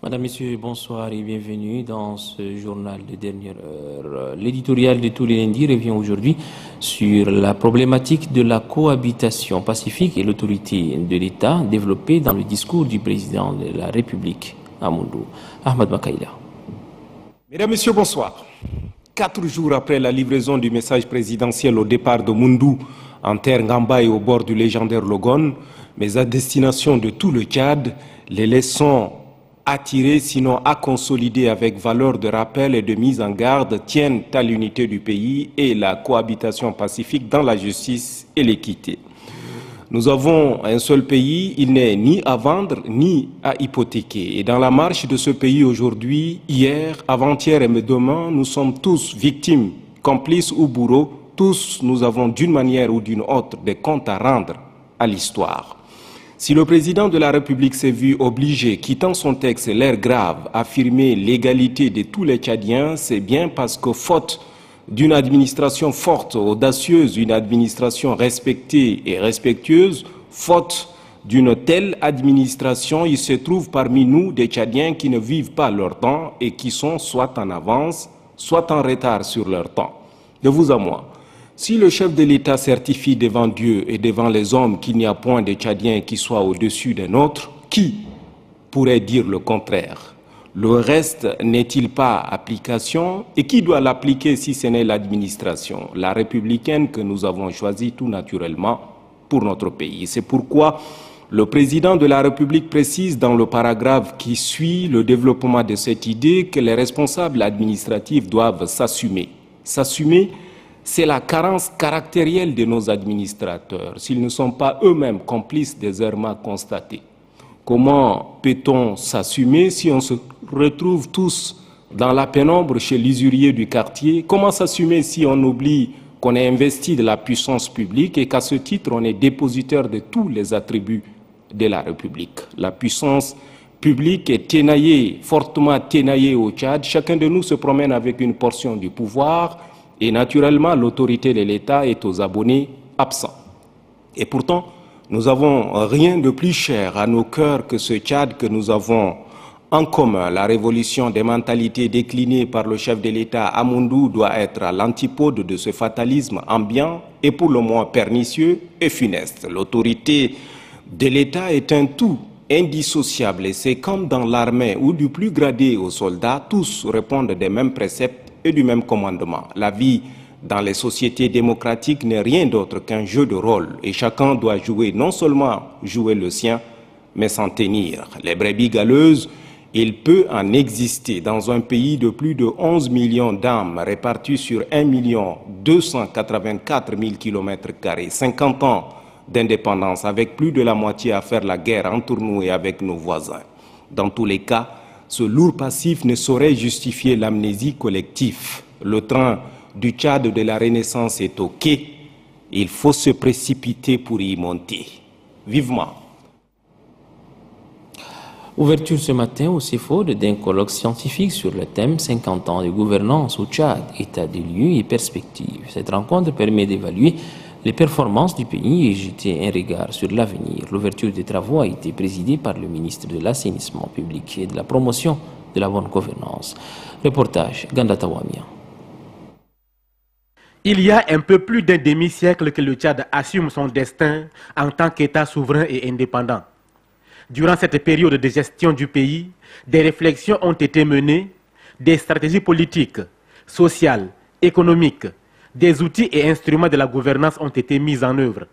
Madame, Messieurs, bonsoir et bienvenue dans ce journal de dernière heure. L'éditorial de tous les lundis revient aujourd'hui sur la problématique de la cohabitation pacifique et l'autorité de l'État développée dans le discours du président de la République, Amoundou Ahmad Makaïla. Mesdames, Messieurs, bonsoir. 4 jours après la livraison du message présidentiel au départ de Moundou en terre Ngamba et au bord du légendaire Logone, mais à destination de tout le Tchad, les leçons à tirer, sinon à consolider avec valeur de rappel et de mise en garde, tiennent à l'unité du pays et la cohabitation pacifique dans la justice et l'équité. Nous avons un seul pays, il n'est ni à vendre ni à hypothéquer. Et dans la marche de ce pays aujourd'hui, hier, avant-hier et demain, nous sommes tous victimes, complices ou bourreaux. Tous, nous avons d'une manière ou d'une autre des comptes à rendre à l'histoire. Si le président de la République s'est vu obligé, quittant son texte l'air grave, affirmer l'égalité de tous les Tchadiens, c'est bien parce que faute d'une administration forte, audacieuse, une administration respectée et respectueuse, faute d'une telle administration, il se trouve parmi nous des Tchadiens qui ne vivent pas leur temps et qui sont soit en avance, soit en retard sur leur temps. De vous à moi. Si le chef de l'État certifie devant Dieu et devant les hommes qu'il n'y a point de Tchadiens qui soient au-dessus d'un autre, qui pourrait dire le contraire? Le reste n'est-il pas application? Et qui doit l'appliquer si ce n'est l'administration, la républicaine que nous avons choisie tout naturellement pour notre pays? C'est pourquoi le président de la République précise dans le paragraphe qui suit le développement de cette idée que les responsables administratifs doivent s'assumer. S'assumer, c'est la carence caractérielle de nos administrateurs, s'ils ne sont pas eux-mêmes complices des errements constatés. Comment peut-on s'assumer si on se retrouve tous dans la pénombre chez l'usurier du quartier? Comment s'assumer si on oublie qu'on est investi de la puissance publique et qu'à ce titre on est dépositaire de tous les attributs de la République? La puissance publique est ténaillée, fortement ténaillée au Tchad. Chacun de nous se promène avec une portion du pouvoir. Et naturellement, l'autorité de l'État est aux abonnés absents. Et pourtant, nous n'avons rien de plus cher à nos cœurs que ce Tchad que nous avons en commun. La révolution des mentalités déclinées par le chef de l'État, Amoundou, doit être à l'antipode de ce fatalisme ambiant et pour le moins pernicieux et funeste. L'autorité de l'État est un tout indissociable et c'est comme dans l'armée où du plus gradé aux soldats, tous répondent des mêmes préceptes et du même commandement. La vie dans les sociétés démocratiques n'est rien d'autre qu'un jeu de rôle et chacun doit jouer, non seulement jouer le sien, mais s'en tenir. Les brebis galeuses, il peut en exister dans un pays de plus de 11 millions d'âmes réparties sur 1 284 000 km², 50 ans d'indépendance avec plus de la moitié à faire la guerre entre nous et avec nos voisins. Dans tous les cas, ce lourd passif ne saurait justifier l'amnésie collective. Le train du Tchad de la Renaissance est au quai. Il faut se précipiter pour y monter. Vivement. Ouverture ce matin au CEFOD d'un colloque scientifique sur le thème 50 ans de gouvernance au Tchad, état des lieux et perspectives. Cette rencontre permet d'évaluer les performances du pays et jeter un regard sur l'avenir. L'ouverture des travaux a été présidée par le ministre de l'Assainissement public et de la promotion de la bonne gouvernance. Reportage Ganda Tawamia. Il y a un peu plus d'un demi-siècle que le Tchad assume son destin en tant qu'État souverain et indépendant. Durant cette période de gestion du pays, des réflexions ont été menées, des stratégies politiques, sociales, économiques, des outils et instruments de la gouvernance ont été mis en œuvre.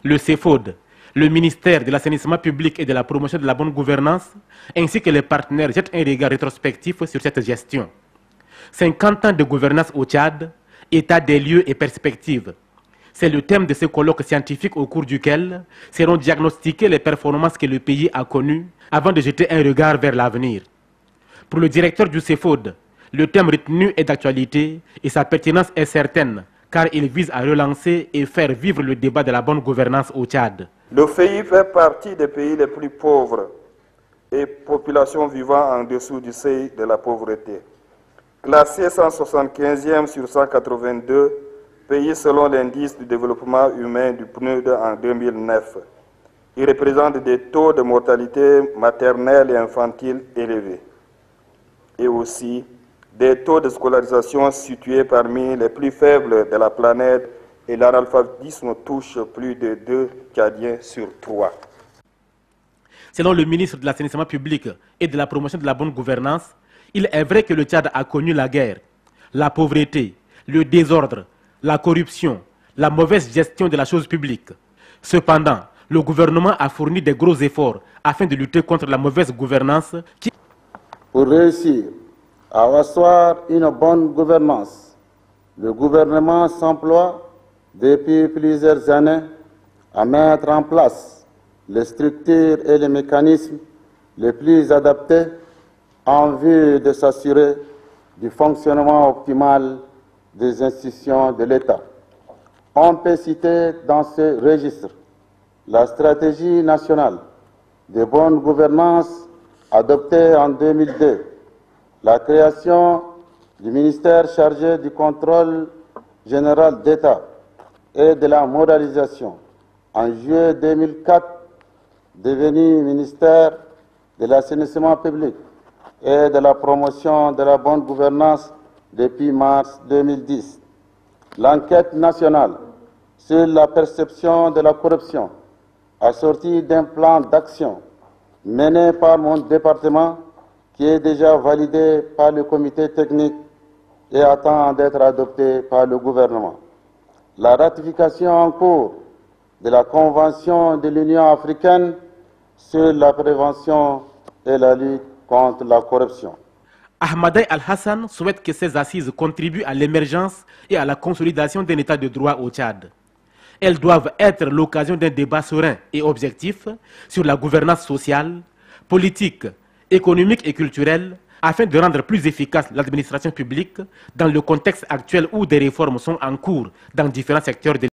Le CEFOD, le ministère de l'Assainissement public et de la promotion de la bonne gouvernance, ainsi que les partenaires jettent un regard rétrospectif sur cette gestion. 50 ans de gouvernance au Tchad, état des lieux et perspectives. C'est le thème de ce colloque scientifique au cours duquel seront diagnostiquées les performances que le pays a connues avant de jeter un regard vers l'avenir. Pour le directeur du CEFOD, le thème retenu est d'actualité et sa pertinence est certaine, car il vise à relancer et faire vivre le débat de la bonne gouvernance au Tchad. Le pays fait partie des pays les plus pauvres et populations vivant en dessous du seuil de la pauvreté. Classé 175e sur 182, pays selon l'indice du développement humain du PNUD en 2009. Il représente des taux de mortalité maternelle et infantile élevés et aussi des taux de scolarisation situés parmi les plus faibles de la planète et l'analphabétisme touche plus de 2 Tchadiens sur 3. Selon le ministre de l'Assainissement public et de la promotion de la bonne gouvernance, il est vrai que le Tchad a connu la guerre, la pauvreté, le désordre, la corruption, la mauvaise gestion de la chose publique. Cependant, le gouvernement a fourni des gros efforts afin de lutter contre la mauvaise gouvernance qui... Pour réussir à asseoir une bonne gouvernance, le gouvernement s'emploie depuis plusieurs années à mettre en place les structures et les mécanismes les plus adaptés en vue de s'assurer du fonctionnement optimal des institutions de l'État. On peut citer dans ce registre la stratégie nationale de bonne gouvernance adoptée en 2002, la création du ministère chargé du contrôle général d'État et de la moralisation en juillet 2004, devenu ministère de l'assainissement public et de la promotion de la bonne gouvernance depuis mars 2010. L'enquête nationale sur la perception de la corruption, assortie d'un plan d'action mené par mon département qui est déjà validé par le comité technique et attend d'être adopté par le gouvernement. La ratification en cours de la Convention de l'Union africaine sur la prévention et la lutte contre la corruption. Ahmadai Al-Hassan souhaite que ces assises contribuent à l'émergence et à la consolidation d'un état de droit au Tchad. Elles doivent être l'occasion d'un débat serein et objectif sur la gouvernance sociale, politique, économique et culturelle, afin de rendre plus efficace l'administration publique dans le contexte actuel où des réformes sont en cours dans différents secteurs de